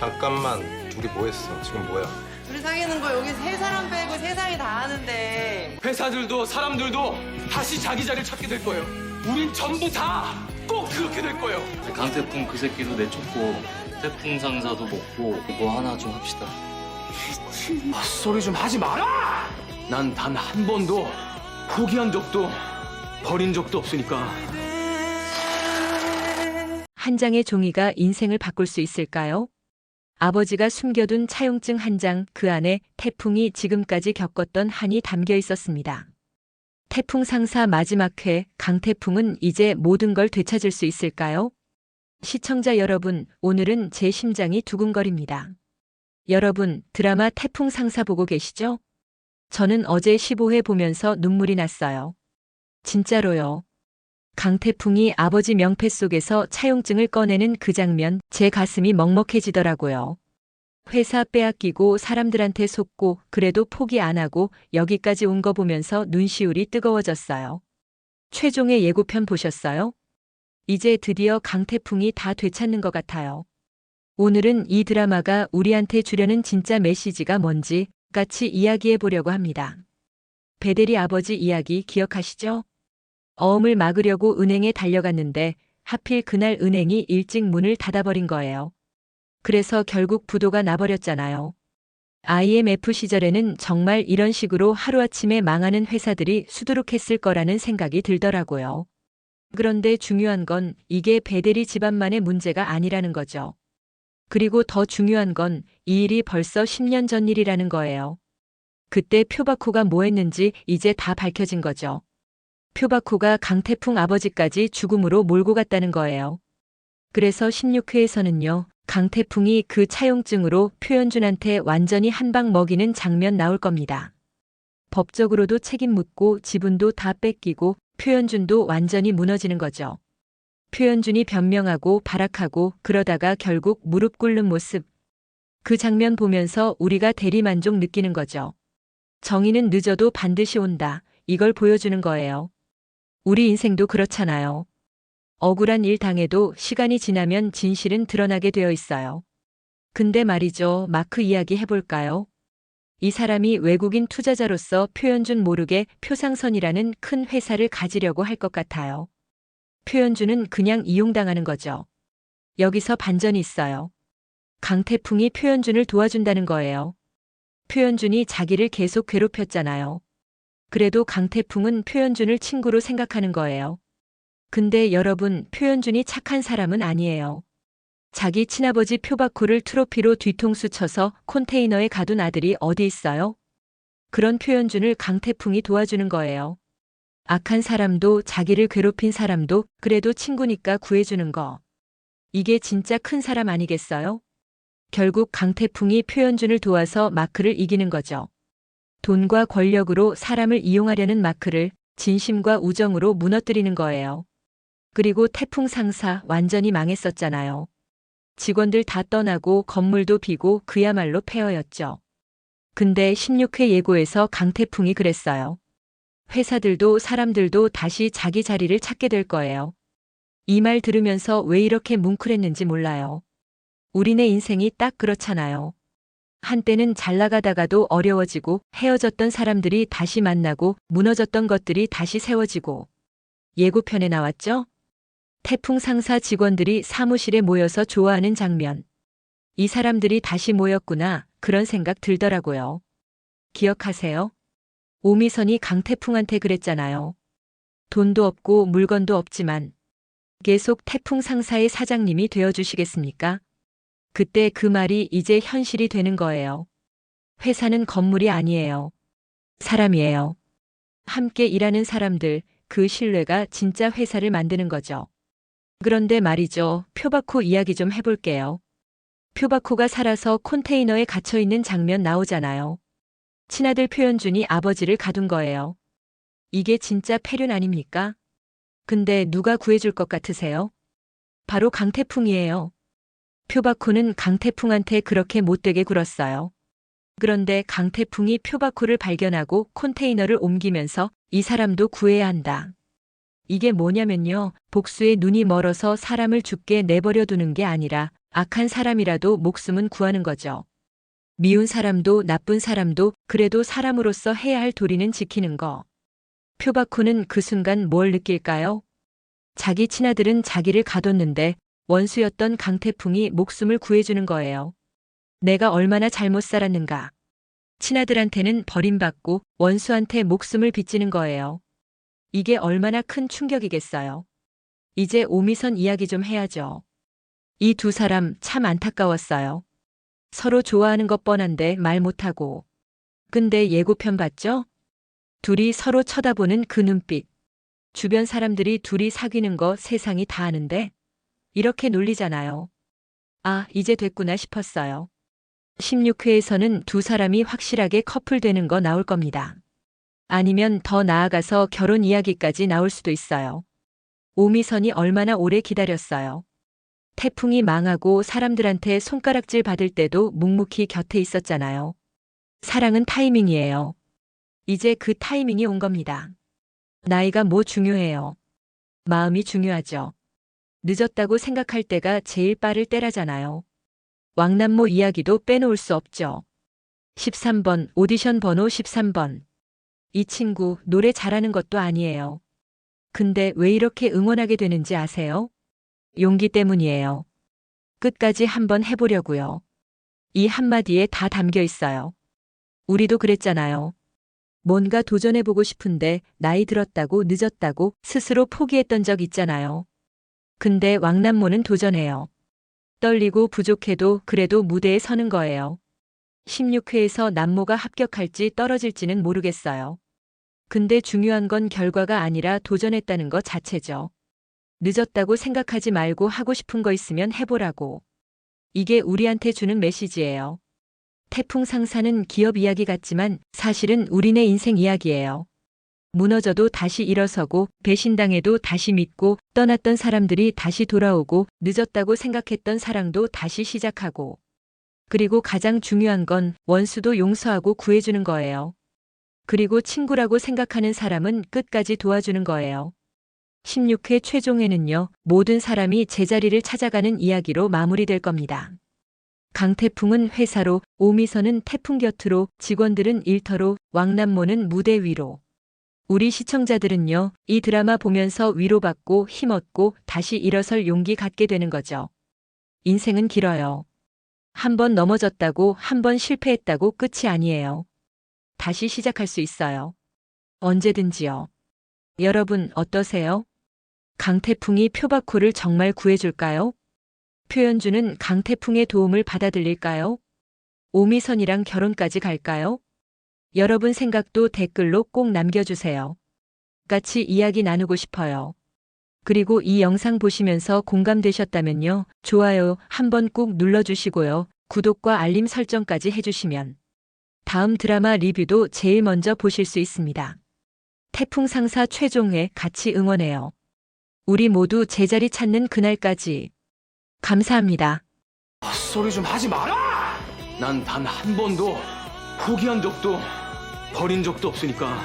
잠깐만, 둘이 뭐 했어? 지금 뭐야? 우리 사귀는 거 여기 세 사람 빼고 세상이 다 아는데. 회사들도 사람들도 다시 자기 자리를 찾게 될 거예요. 우린 전부 다 꼭 그렇게 될 거예요. 강태풍 그 새끼도 내쫓고 태풍 상사도 먹고 이거 하나 좀 합시다. 헛소리 좀 하지 마라! 난 단 한 번도 포기한 적도 버린 적도 없으니까. 한 장의 종이가 인생을 바꿀 수 있을까요? 아버지가 숨겨둔 차용증 한 장, 그 안에 태풍이 지금까지 겪었던 한이 담겨 있었습니다. 태풍 상사 마지막 회, 강태풍은 이제 모든 걸 되찾을 수 있을까요? 시청자 여러분, 오늘은 제 심장이 두근거립니다. 여러분, 드라마 태풍 상사 보고 계시죠? 저는 어제 15회 보면서 눈물이 났어요. 진짜로요. 강태풍이 아버지 명패 속에서 차용증을 꺼내는 그 장면, 제 가슴이 먹먹해지더라고요. 회사 빼앗기고 사람들한테 속고 그래도 포기 안 하고 여기까지 온 거 보면서 눈시울이 뜨거워졌어요. 최종의 예고편 보셨어요? 이제 드디어 강태풍이 다 되찾는 것 같아요. 오늘은 이 드라마가 우리한테 주려는 진짜 메시지가 뭔지 같이 이야기해 보려고 합니다. 배대리 아버지 이야기 기억하시죠? 어음을 막으려고 은행에 달려갔는데 하필 그날 은행이 일찍 문을 닫아버린 거예요. 그래서 결국 부도가 나버렸잖아요. IMF 시절에는 정말 이런 식으로 하루아침에 망하는 회사들이 수두룩했을 거라는 생각이 들더라고요. 그런데 중요한 건 이게 배대리 집안만의 문제가 아니라는 거죠. 그리고 더 중요한 건 이 일이 벌써 10년 전 일이라는 거예요. 그때 표바코가 뭐 했는지 이제 다 밝혀진 거죠. 표바코가 강태풍 아버지까지 죽음으로 몰고 갔다는 거예요. 그래서 16회에서는요. 강태풍이 그 차용증으로 표현준한테 완전히 한 방 먹이는 장면 나올 겁니다. 법적으로도 책임 묻고 지분도 다 뺏기고 표현준도 완전히 무너지는 거죠. 표현준이 변명하고 발악하고 그러다가 결국 무릎 꿇는 모습. 그 장면 보면서 우리가 대리만족 느끼는 거죠. 정의는 늦어도 반드시 온다. 이걸 보여주는 거예요. 우리 인생도 그렇잖아요. 억울한 일 당해도 시간이 지나면 진실은 드러나게 되어 있어요. 근데 말이죠. 마크 이야기 해볼까요? 이 사람이 외국인 투자자로서 표현준 모르게 표상선이라는 큰 회사를 가지려고 할 것 같아요. 표현준은 그냥 이용당하는 거죠. 여기서 반전이 있어요. 강태풍이 표현준을 도와준다는 거예요. 표현준이 자기를 계속 괴롭혔잖아요. 그래도 강태풍은 표현준을 친구로 생각하는 거예요. 근데 여러분, 표현준이 착한 사람은 아니에요. 자기 친아버지 표바코를 트로피로 뒤통수 쳐서 컨테이너에 가둔 아들이 어디 있어요? 그런 표현준을 강태풍이 도와주는 거예요. 악한 사람도 자기를 괴롭힌 사람도 그래도 친구니까 구해주는 거. 이게 진짜 큰 사람 아니겠어요? 결국 강태풍이 표현준을 도와서 마크를 이기는 거죠. 돈과 권력으로 사람을 이용하려는 마크를 진심과 우정으로 무너뜨리는 거예요. 그리고 태풍 상사 완전히 망했었잖아요. 직원들 다 떠나고 건물도 비고 그야말로 폐허였죠. 근데 16회 예고에서 강태풍이 그랬어요. 회사들도 사람들도 다시 자기 자리를 찾게 될 거예요. 이 말 들으면서 왜 이렇게 뭉클했는지 몰라요. 우리네 인생이 딱 그렇잖아요. 한때는 잘 나가다가도 어려워지고 헤어졌던 사람들이 다시 만나고 무너졌던 것들이 다시 세워지고. 예고편에 나왔죠? 태풍 상사 직원들이 사무실에 모여서 좋아하는 장면. 이 사람들이 다시 모였구나, 그런 생각 들더라고요. 기억하세요? 오미선이 강태풍한테 그랬잖아요. 돈도 없고 물건도 없지만 계속 태풍 상사의 사장님이 되어주시겠습니까? 그때 그 말이 이제 현실이 되는 거예요. 회사는 건물이 아니에요. 사람이에요. 함께 일하는 사람들, 그 신뢰가 진짜 회사를 만드는 거죠. 그런데 말이죠. 표바코 이야기 좀 해볼게요. 표바코가 살아서 컨테이너에 갇혀있는 장면 나오잖아요. 친아들 표현준이 아버지를 가둔 거예요. 이게 진짜 폐륜 아닙니까? 근데 누가 구해줄 것 같으세요? 바로 강태풍이에요. 표바코는 강태풍한테 그렇게 못되게 굴었어요. 그런데 강태풍이 표바코를 발견하고 컨테이너를 옮기면서 이 사람도 구해야 한다. 이게 뭐냐면요. 복수에 눈이 멀어서 사람을 죽게 내버려 두는 게 아니라 악한 사람이라도 목숨은 구하는 거죠. 미운 사람도 나쁜 사람도 그래도 사람으로서 해야 할 도리는 지키는 거. 표바코는 그 순간 뭘 느낄까요? 자기 친아들은 자기를 가뒀는데 원수였던 강태풍이 목숨을 구해주는 거예요. 내가 얼마나 잘못 살았는가. 친아들한테는 버림받고 원수한테 목숨을 빚지는 거예요. 이게 얼마나 큰 충격이겠어요. 이제 오미선 이야기 좀 해야죠. 이 두 사람 참 안타까웠어요. 서로 좋아하는 것 뻔한데 말 못하고. 근데 예고편 봤죠? 둘이 서로 쳐다보는 그 눈빛. 주변 사람들이 둘이 사귀는 거 세상이 다 아는데 이렇게 놀리잖아요. 아, 이제 됐구나 싶었어요. 16회에서는 두 사람이 확실하게 커플 되는 거 나올 겁니다. 아니면 더 나아가서 결혼 이야기까지 나올 수도 있어요. 오미선이 얼마나 오래 기다렸어요. 태풍이 망하고 사람들한테 손가락질 받을 때도 묵묵히 곁에 있었잖아요. 사랑은 타이밍이에요. 이제 그 타이밍이 온 겁니다. 나이가 뭐 중요해요. 마음이 중요하죠. 늦었다고 생각할 때가 제일 빠를 때라잖아요. 왕남모 이야기도 빼놓을 수 없죠. 13번, 오디션 번호 13번. 이 친구 노래 잘하는 것도 아니에요. 근데 왜 이렇게 응원하게 되는지 아세요? 용기 때문이에요. 끝까지 한번 해보려고요. 이 한마디에 다 담겨 있어요. 우리도 그랬잖아요. 뭔가 도전해보고 싶은데 나이 들었다고 늦었다고 스스로 포기했던 적 있잖아요. 근데 왕남모는 도전해요. 떨리고 부족해도 그래도 무대에 서는 거예요. 16회에서 남모가 합격할지 떨어질지는 모르겠어요. 근데 중요한 건 결과가 아니라 도전했다는 것 자체죠. 늦었다고 생각하지 말고 하고 싶은 거 있으면 해보라고. 이게 우리한테 주는 메시지예요. 태풍 상사는 기업 이야기 같지만 사실은 우리네 인생 이야기예요. 무너져도 다시 일어서고 배신당해도 다시 믿고 떠났던 사람들이 다시 돌아오고 늦었다고 생각했던 사랑도 다시 시작하고 그리고 가장 중요한 건 원수도 용서하고 구해주는 거예요. 그리고 친구라고 생각하는 사람은 끝까지 도와주는 거예요. 16회 최종회는요, 모든 사람이 제자리를 찾아가는 이야기로 마무리될 겁니다. 강태풍은 회사로, 오미선은 태풍 곁으로, 직원들은 일터로, 왕남모는 무대 위로. 우리 시청자들은요, 이 드라마 보면서 위로받고 힘얻고 다시 일어설 용기 갖게 되는 거죠. 인생은 길어요. 한 번 넘어졌다고, 한 번 실패했다고 끝이 아니에요. 다시 시작할 수 있어요. 언제든지요. 여러분 어떠세요? 강태풍이 표바코를 정말 구해줄까요? 표현주는 강태풍의 도움을 받아들일까요? 오미선이랑 결혼까지 갈까요? 여러분 생각도 댓글로 꼭 남겨주세요. 같이 이야기 나누고 싶어요. 그리고 이 영상 보시면서 공감되셨다면요, 좋아요 한번 꾹 눌러주시고요, 구독과 알림 설정까지 해주시면 다음 드라마 리뷰도 제일 먼저 보실 수 있습니다. 태풍 상사 최종회 같이 응원해요. 우리 모두 제자리 찾는 그날까지. 감사합니다. 헛소리 좀 하지 마라! 난 단 한 번도 포기한 적도 버린 적도 없으니까.